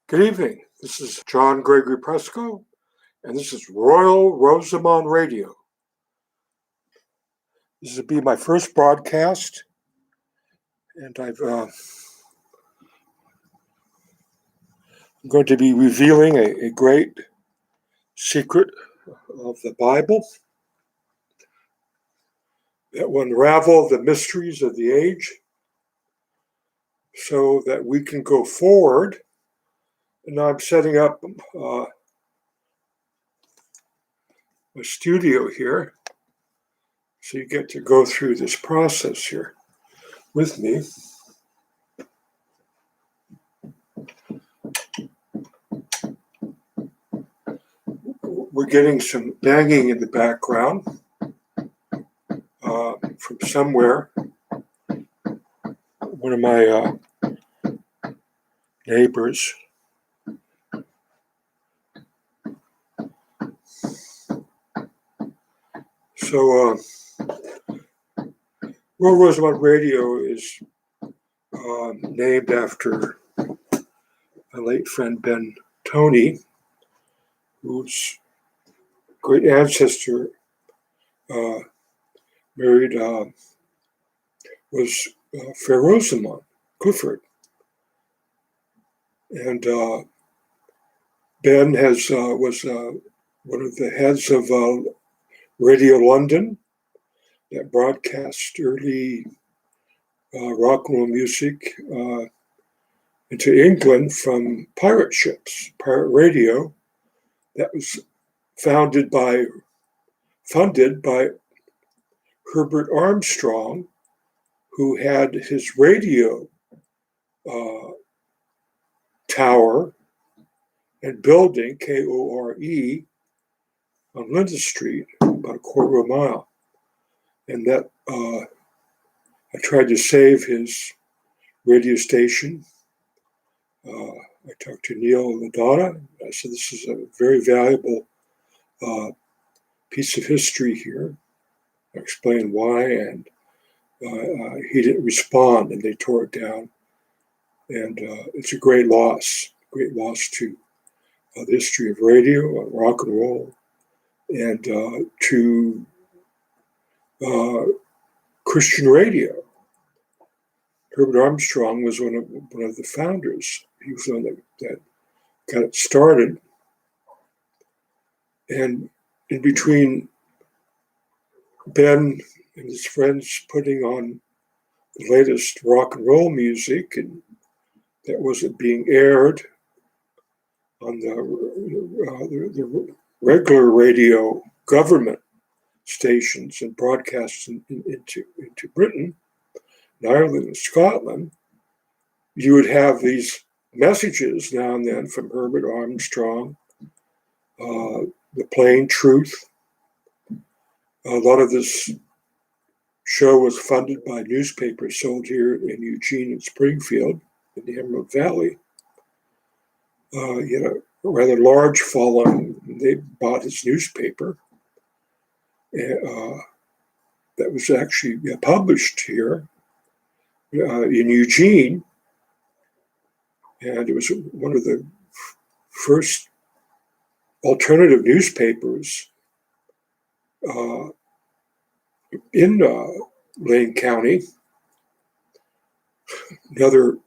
Good evening. This is John Gregory Presco, and this is Royal Rosamond Radio. This will be my first broadcast, and I'm going to be revealing a great secret of the Bible that will unravel the mysteries of the age so that we can go forward. And I'm setting up a studio here, so you get to go through this process here with me. We're getting some banging in the background from somewhere. One of my neighbors. So, Royal Rosamond Radio is named after my late friend Ben Tony, whose great ancestor married was Fair Rosamond Clifford, and Ben was one of the heads of Radio London that broadcast early rock and roll music into England from pirate ships, pirate radio, that was funded by Herbert Armstrong, who had his radio tower and building, KORE, on Linda Street, about a quarter of a mile. And that I tried to save his radio station. I talked to Neil and Madonna. I said, this is a very valuable piece of history here. I explained why, and he didn't respond, and they tore it down. And it's a great loss to the history of radio and rock and roll, and to Christian radio. Herbert Armstrong was one of the founders. He was the one that got it started. And in between Ben and his friends putting on the latest rock and roll music, and that wasn't being aired on the regular radio government stations and broadcasts into Britain, and Ireland and Scotland, you would have these messages now and then from Herbert Armstrong, the plain truth. A lot of this show was funded by newspapers sold here in Eugene and Springfield in the Emerald Valley. A rather large following. They bought his newspaper. That was actually published here in Eugene, and it was one of the first alternative newspapers in Lane County. Another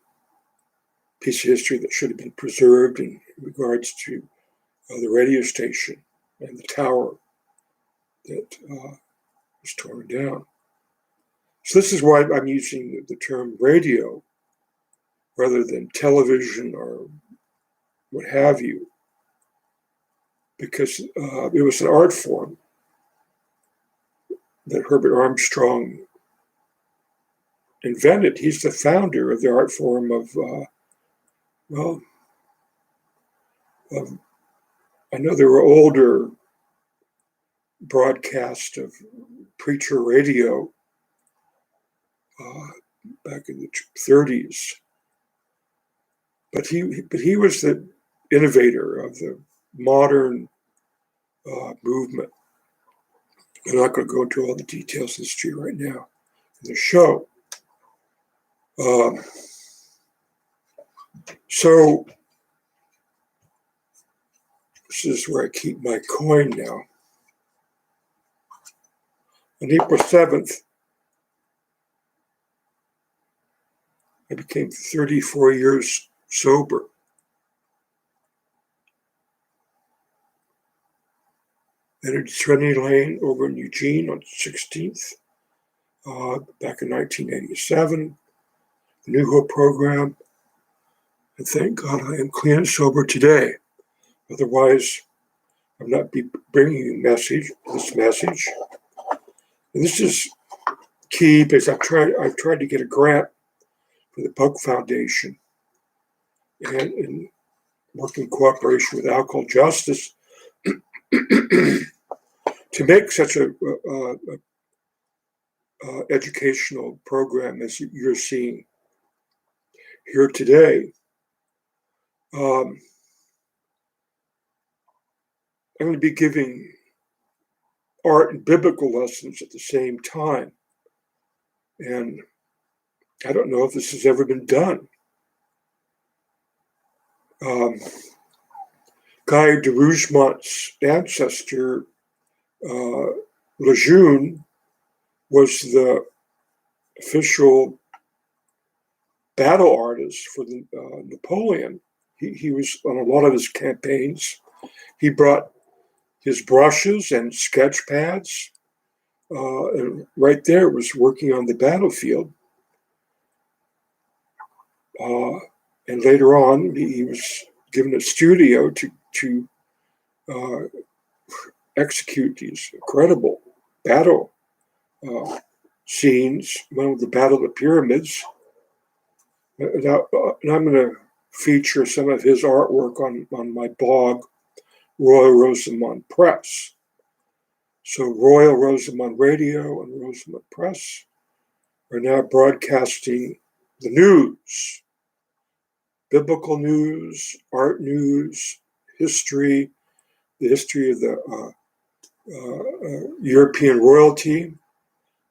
piece of history that should have been preserved in regards to the radio station and the tower that was torn down. So this is why I'm using the term radio rather than television or what have you, because it was an art form that Herbert Armstrong invented. He's the founder of the art form of I know there were older broadcasts of preacher radio back in the 30s, but he was the innovator of the modern movement. I'm not going to go into all the details of the history right now in the show. So This is where I keep my coin now. On April 7th, I became 34 years sober. Entered Serenity Lane over in Eugene on 16th, back in 1987. The New Hope program. And thank God I am clean and sober today. Otherwise, I would not be bringing you this message. And this is key because I've tried to get a grant for the Buck Foundation and in working cooperation with Alcohol Justice to make such a educational program as you're seeing here today. I'm going to be giving art and biblical lessons at the same time. And I don't know if this has ever been done. Guy de Rougemont's ancestor, Lejeune, was the official battle artist for the Napoleon. He was on a lot of his campaigns. He brought his brushes and sketch pads, and right there was working on the battlefield. And later on, he was given a studio to execute these incredible battle scenes. One of the Battle of the Pyramids. And I'm going to feature some of his artwork on my blog, Royal Rosamond Press. So Royal Rosamond Radio and Rosamond Press are now broadcasting the news, biblical news, art news, history, the history of the European royalty.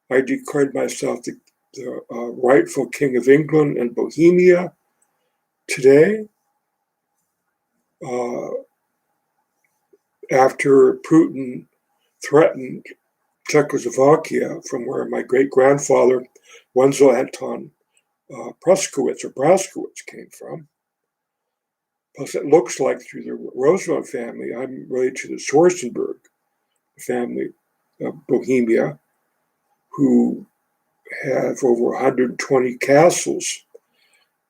I declared myself the rightful king of England and Bohemia today. After Putin threatened Czechoslovakia, from where my great-grandfather, Wenzel Anton Praskowitz came from. Plus, it looks like through the Rosamond family, I'm related to the Sorsenberg family of Bohemia, who have over 120 castles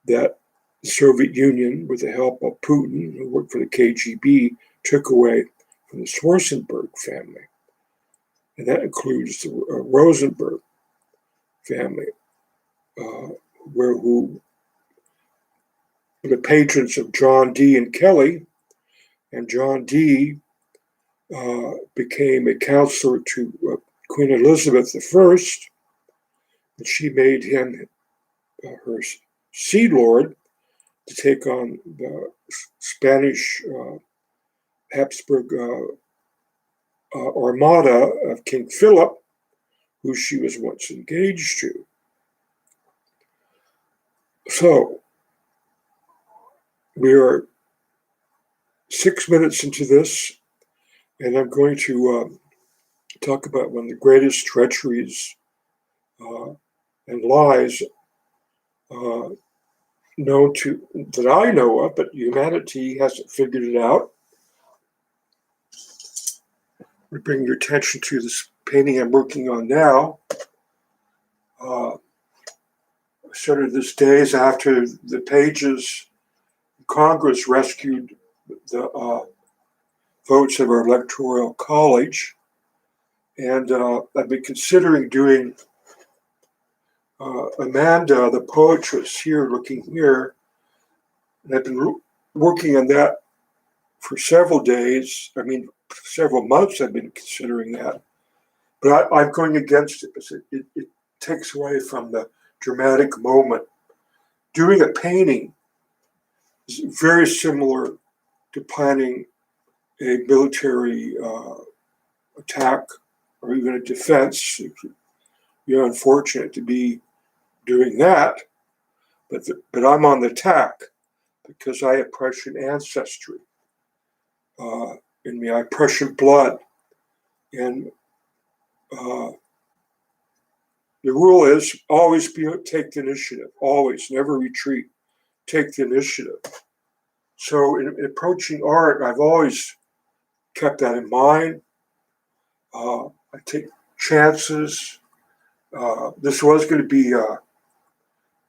that the Soviet Union, with the help of Putin, who worked for the KGB, took away from the Sorsenberg family. And that includes the Rosenberg family, who were the patrons of John Dee and Kelly. And John Dee became a counselor to Queen Elizabeth I, and she made him her sea lord to take on the Spanish Habsburg armada of King Philip, who she was once engaged to. So we are 6 minutes into this, and I'm going to talk about one of the greatest treacheries and lies that I know of, but humanity hasn't figured it out. We bring your attention to this painting I'm working on now. I started this days after the pages Congress rescued the votes of our electoral college, and I've been considering doing Amanda, the poetress, here, looking here, and I've been working on that for several months. I've been considering that, but I'm going against it because it takes away from the dramatic moment. Doing a painting is very similar to planning a military attack or even a defense. You're unfortunate to be doing that, but I'm on the attack because I have Prussian ancestry. in my Prussian blood. And the rule is always take the initiative, always, never retreat, take the initiative. So in approaching art, I've always kept that in mind. I take chances. This was going to be a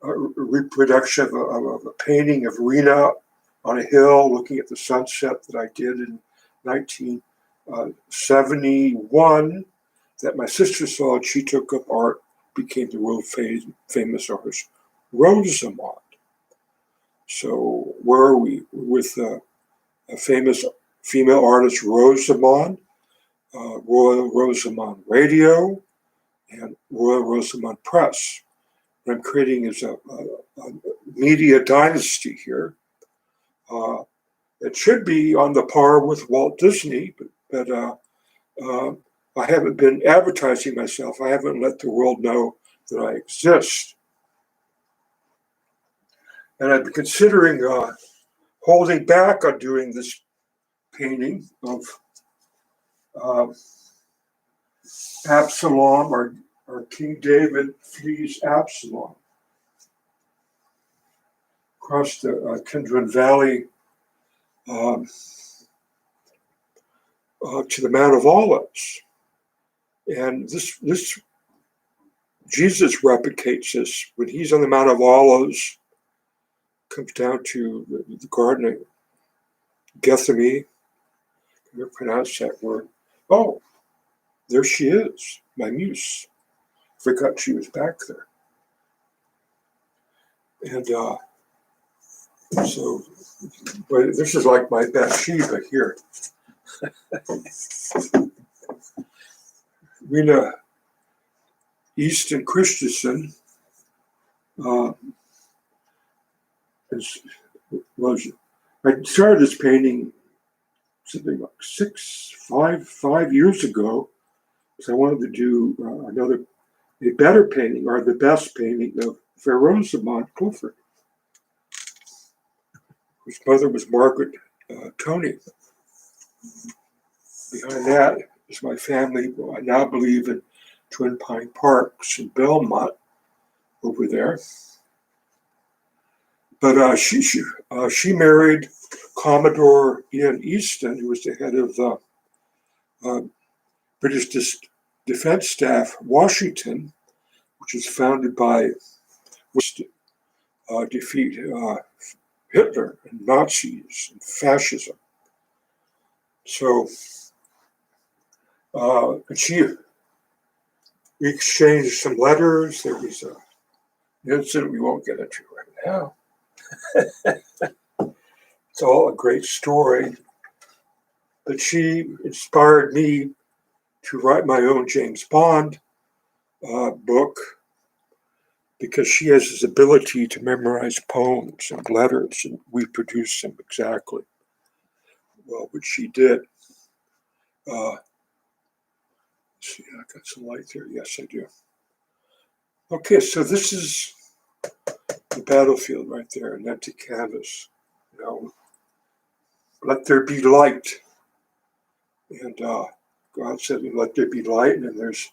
reproduction of a painting of Rena on a hill looking at the sunset that I did in 1971 that my sister saw, and she took up art, became the world famous artist Rosamond. So where are we? With a famous female artist Rosamond, Royal Rosamond Radio, and Royal Rosamond Press. What I'm creating is a media dynasty here. It should be on the par with Walt Disney, but I haven't been advertising myself. I haven't let the world know that I exist. And I've been considering holding back on doing this painting of Absalom, or King David flees Absalom across the Kidron Valley to the Mount of Olives. And this Jesus replicates this when he's on the Mount of Olives, comes down to the Garden of Gethsemane. Can you pronounce that word? Oh, there she is, my muse. Forgot she was back there. And so, but this is like my Bathsheba here. Rena Easton Christensen I started this painting something like 5 years ago, because I wanted to do a better painting, or the best painting of Fair Rosamond Clifford, whose mother was Margaret Tony. Behind that is my family. Well, I now believe in Twin Pine Parks in Belmont over there. But she married Commodore Ian Easton, who was the head of the British Defense Staff, Washington, which was founded by defeat Hitler and Nazis and fascism. So we exchanged some letters. There was an incident we won't get into right now. It's all a great story. But she inspired me to write my own James Bond book, because she has this ability to memorize poems and letters and reproduce them exactly. Well, which she did. Let's see, I got some light there. Yes, I do. Okay, so this is the battlefield right there, an empty canvas. You know, let there be light. And God said, let there be light. And then there's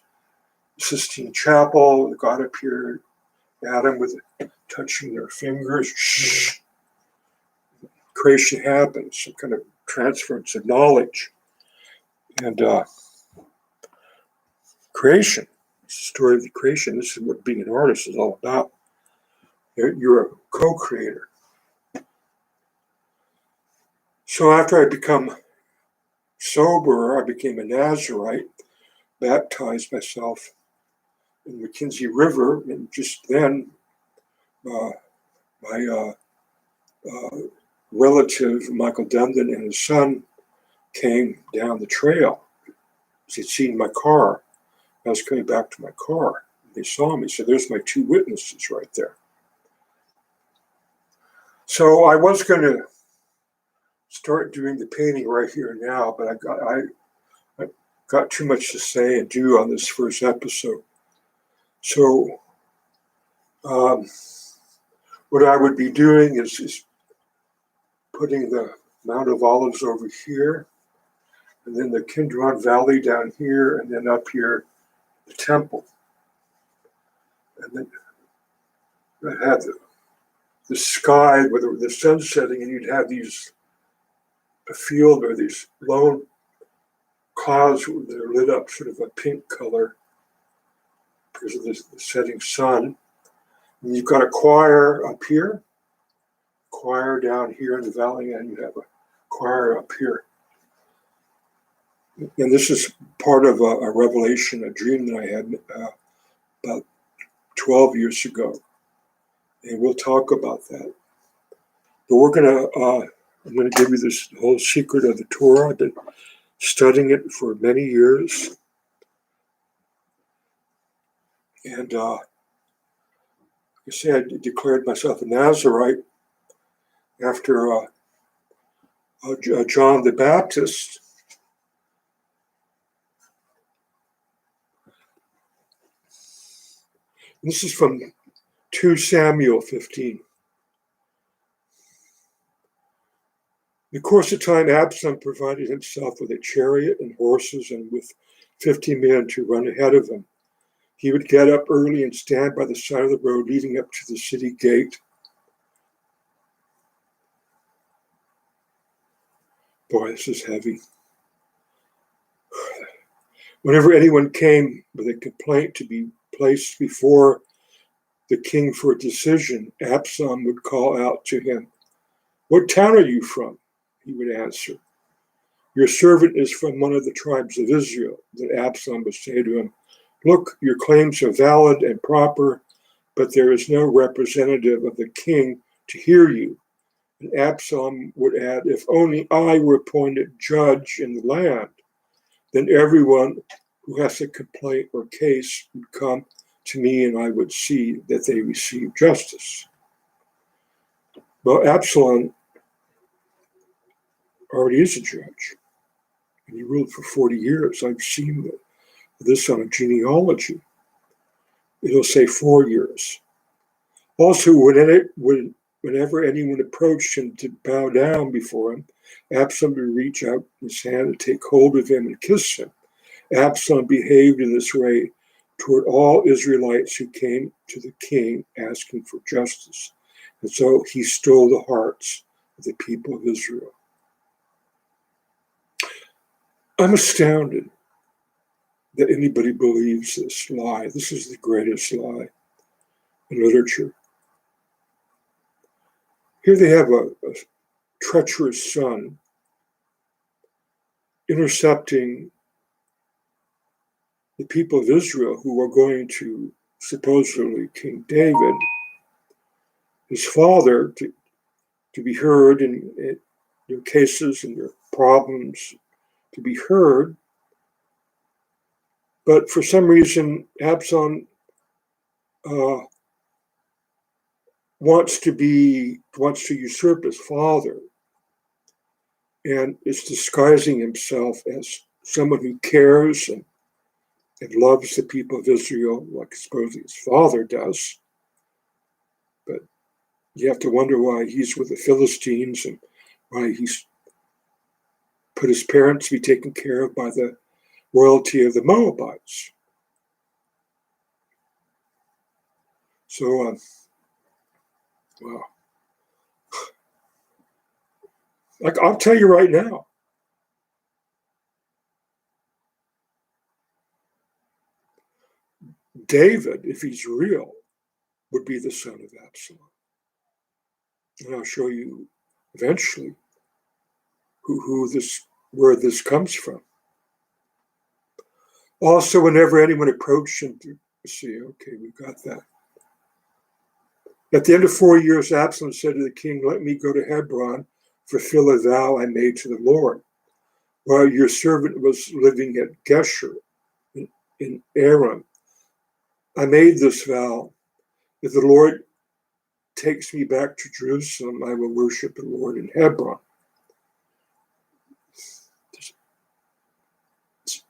Sistine Chapel. God appeared, Adam with touching their fingers. Shh. Creation happens, some kind of transference of knowledge. And creation, it's the story of the creation. This is what being an artist is all about. You're a co-creator. So after I become sober, I became a Nazarite, baptized myself in the McKinsey River, and just then my relative, Michael Demden, and his son came down the trail. They'd seen my car. I was coming back to my car. They saw me. So there's my two witnesses right there. So I was going to start doing the painting right here and now, but I got too much to say and do on this first episode. So what I would be doing is putting the Mount of Olives over here, and then the Kidron Valley down here, and then up here, the temple. And then it had the sky with the sun setting, and you'd have a field or these lone clouds that are lit up sort of a pink color because of the setting sun. And you've got a choir up here, choir down here in the valley, and you have a choir up here. And this is part of a revelation, a dream that I had about 12 years ago. And we'll talk about that. But I'm going to give you this whole secret of the Torah. I've been studying it for many years. And I declared myself a Nazirite after John the Baptist. This is from 2 Samuel 15. In the course of time, Absalom provided himself with a chariot and horses and with 50 men to run ahead of him. He would get up early and stand by the side of the road leading up to the city gate. Boy, this is heavy. Whenever anyone came with a complaint to be placed before the king for a decision, Absalom would call out to him, "What town are you from?" He would answer, "Your servant is from one of the tribes of Israel." Then Absalom would say to him, "Look, your claims are valid and proper, but there is no representative of the king to hear you." And Absalom would add, "If only I were appointed judge in the land, then everyone who has a complaint or case would come to me and I would see that they receive justice." Well, Absalom already is a judge, and he ruled for 40 years. I've seen this on a genealogy. It'll say 4 years. Also, whenever anyone approached him to bow down before him, Absalom would reach out his hand and take hold of him and kiss him. Absalom behaved in this way toward all Israelites who came to the king asking for justice. And so he stole the hearts of the people of Israel. I'm astounded that anybody believes this lie. This is the greatest lie in literature. Here they have a treacherous son intercepting the people of Israel who are going to supposedly King David, his father, to be heard in their cases and their problems, to be heard. But for some reason, Absalom wants to usurp his father and is disguising himself as someone who cares and loves the people of Israel, like supposedly his father does. But you have to wonder why he's with the Philistines and why he's put his parents to be taken care of by the royalty of the Moabites. So, wow. Like, I'll tell you right now, David, if he's real, would be the son of Absalom. And I'll show you eventually where this comes from. Also, whenever anyone approached him to see, okay, we've got that. At the end of 4 years, Absalom said to the king, "Let me go to Hebron, fulfill a vow I made to the Lord. While your servant was living at Geshur in Aram, I made this vow. If the Lord takes me back to Jerusalem, I will worship the Lord in Hebron."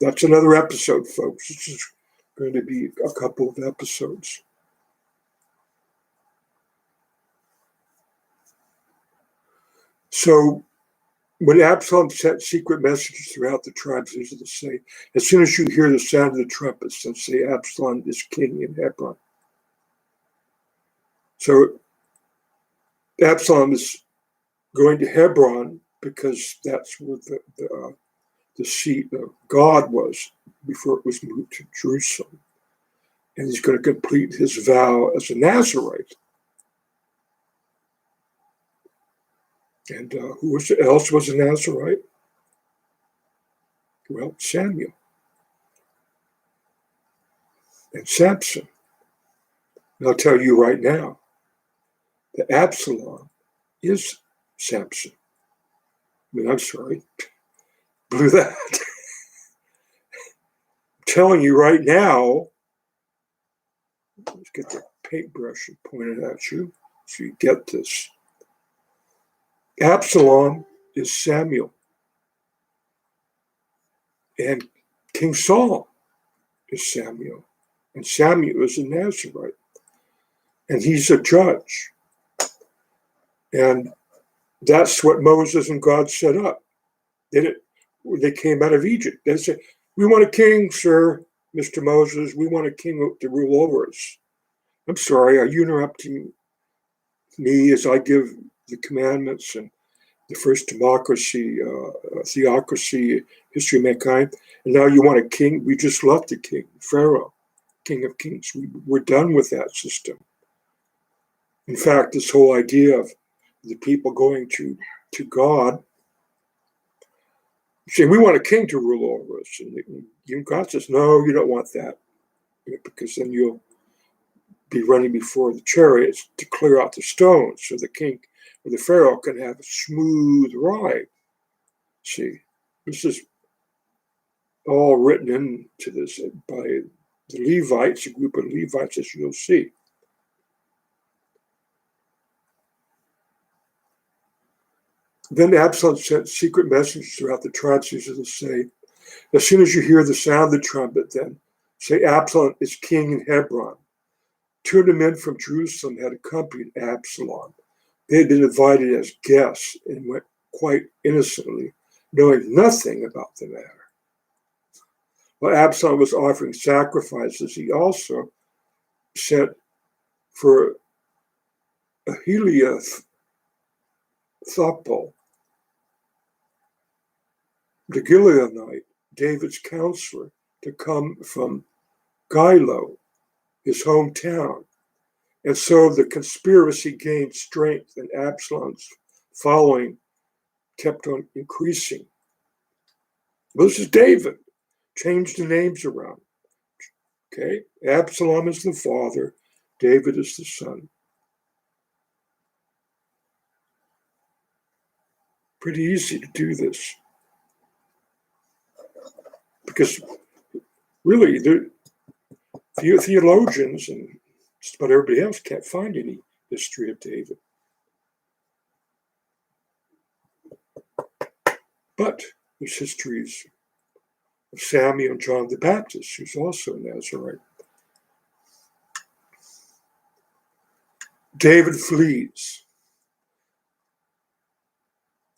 That's another episode, folks. This is going to be a couple of episodes. So When Absalom sent secret messages throughout the tribes, these are to say, as soon as you hear the sound of the trumpets, then say Absalom is king in Hebron. So Absalom is going to Hebron because that's where the seat of God was before it was moved to Jerusalem. And he's going to complete his vow as a Nazarite. And who else was a Nazarite? Well, Samuel and Samson. And I'll tell you right now that Absalom is Samson. I mean, I'm sorry, blew that. I'm telling you right now, let's get the paintbrush and point it at you so you get this. Absalom is Samuel. And King Saul is Samuel. And Samuel is a Nazarite. And he's a judge. And that's what Moses and God set up. They came out of Egypt. They said, we want a king, sir, Mr. Moses. We want a king to rule over us. I'm sorry, are you interrupting me as I give the commandments and the first democracy, theocracy, history of mankind? And now you want a king? We just left the king, Pharaoh, king of kings. We're done with that system. In fact, this whole idea of the people going to God, saying, we want a king to rule over us. And God says, no, you don't want that, because then you'll be running before the chariots to clear out the stones so the king or the Pharaoh can have a smooth ride. See, this is all written into this by the Levites, a group of Levites, as you'll see. Then Absalom sent secret messengers throughout the tribes to say, as soon as you hear the sound of the trumpet, then say Absalom is king in Hebron. 2 of the men from Jerusalem had accompanied Absalom. They had been invited as guests and went quite innocently, knowing nothing about the matter. While Absalom was offering sacrifices, he also sent for Ahithophel, the Gileadite, David's counselor, to come from Gilo, his hometown. And so the conspiracy gained strength, and Absalom's following kept on increasing. This is David. Change the names around. Okay? Absalom is the father, David is the son. Pretty easy to do this. Because really, the theologians and just about everybody else can't find any history of David. But there's histories of Samuel and John the Baptist, who's also a Nazarite. David flees.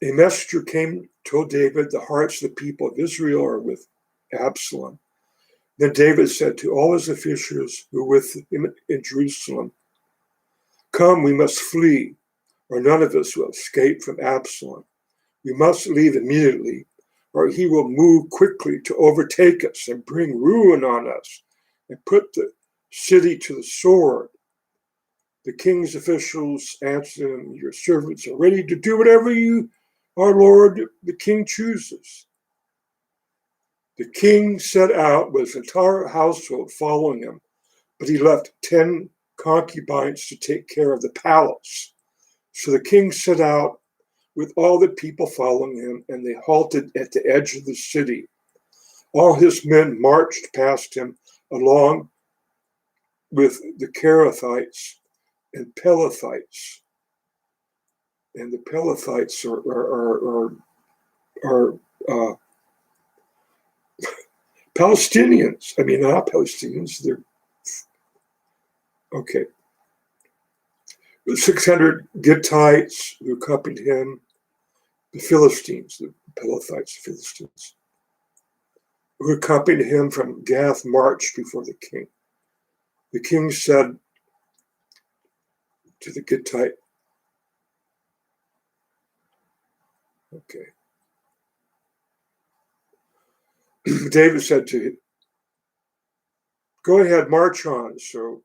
A messenger came, told David, the hearts of the people of Israel are with Absalom. Then David said to all his officials who were with him in Jerusalem, come, we must flee, or none of us will escape from Absalom. We must leave immediately, or he will move quickly to overtake us and bring ruin on us and put the city to the sword. The king's officials answered him, your servants are ready to do whatever you, our Lord, the king chooses. The king set out with his entire household following him, but he left 10 concubines to take care of the palace. So the king set out with all the people following him, and they halted at the edge of the city. All his men marched past him along with the Kerethites and Pelethites. And the Pelethites are Palestinians. I mean, not Palestinians. They're okay. 600 Gittites who accompanied him, the Philistines, the Pelethites, the Philistines, who accompanied him from Gath, marched before the king. The king said to the Gittite, David said to him, go ahead, march on. So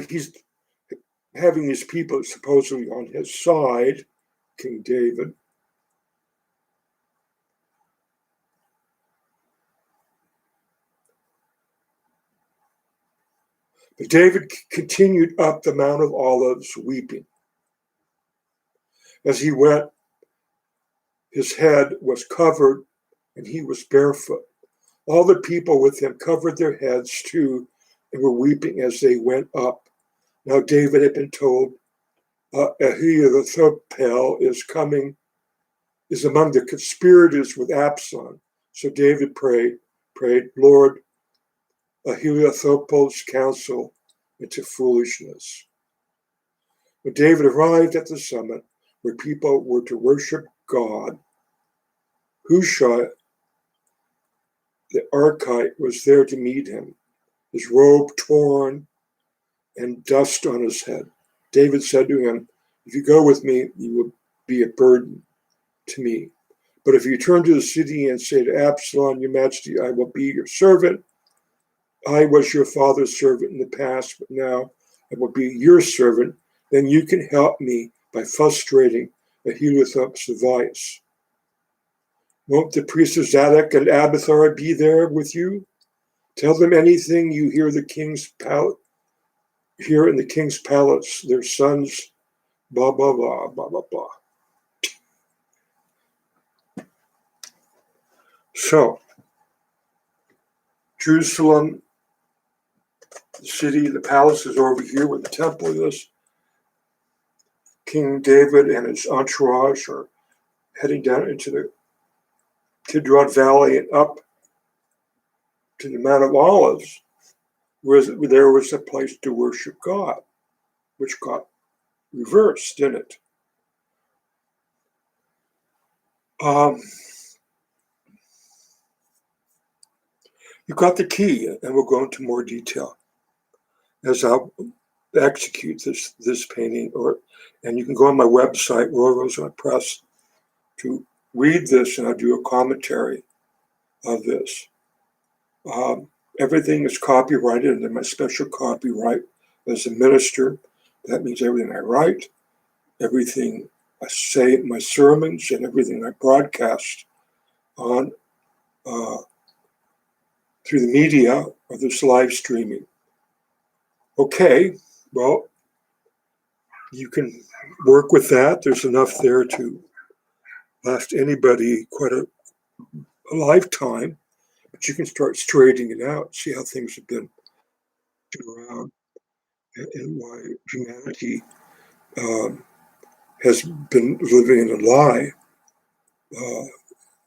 he's having his people supposedly on his side, King David. But David continued up the Mount of Olives weeping. As he went, his head was covered and he was barefoot. All the people with him covered their heads too and were weeping as they went up. Now David had been told, Ahithophel is among the conspirators with Absalom. So David prayed, Lord, Ahithophel's counsel into foolishness. When David arrived at the summit where people were to worship God, Hushai the Archite was there to meet him, his robe torn and dust on his head. David said to him, if you go with me, you will be a burden to me. But if you turn to the city and say to Absalom, your majesty, I will be your servant. I was your father's servant in the past, but now I will be your servant. Then you can help me by frustrating Ahithophel's device. Won't the priests of Zadok and Abiathar be there with you? Tell them anything you hear in the king's palace, their sons, blah, blah, blah, blah, blah, blah. So, Jerusalem, the city, the palace is over here where the temple is. King David and his entourage are heading down into the Kidron Valley and up to the Mount of Olives, where there was a place to worship God, which got reversed, didn't it? You got the key, and we'll go into more detail as I'll execute this painting. And you can go on my website, Royal Rosamond Press, to read this, and I'll do a commentary of this. Everything is copyrighted under my special copyright as a minister. That means everything I write, everything I say in my sermons, and everything I broadcast on through the media or this live streaming. Okay, well, you can work with that. There's enough there to last anybody quite a lifetime, but you can start straightening it out, see how things have been around, and why humanity has been living in a lie,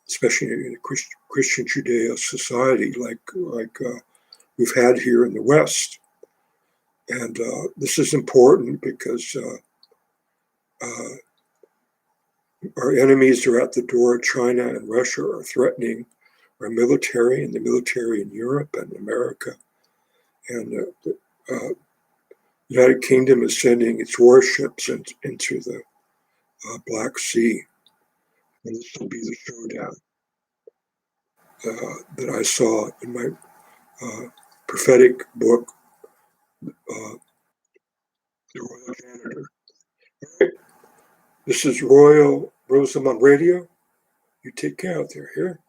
especially in a Christian Judeo society like we've had here in the West. And this is important because our enemies are at the door. China and Russia are threatening our military and the military in Europe and America. And the United Kingdom is sending its warships into the Black Sea. And this will be the showdown that I saw in my prophetic book, The Royal Janitor. All right. This is Royal Rosamond Radio. You take care out there, here.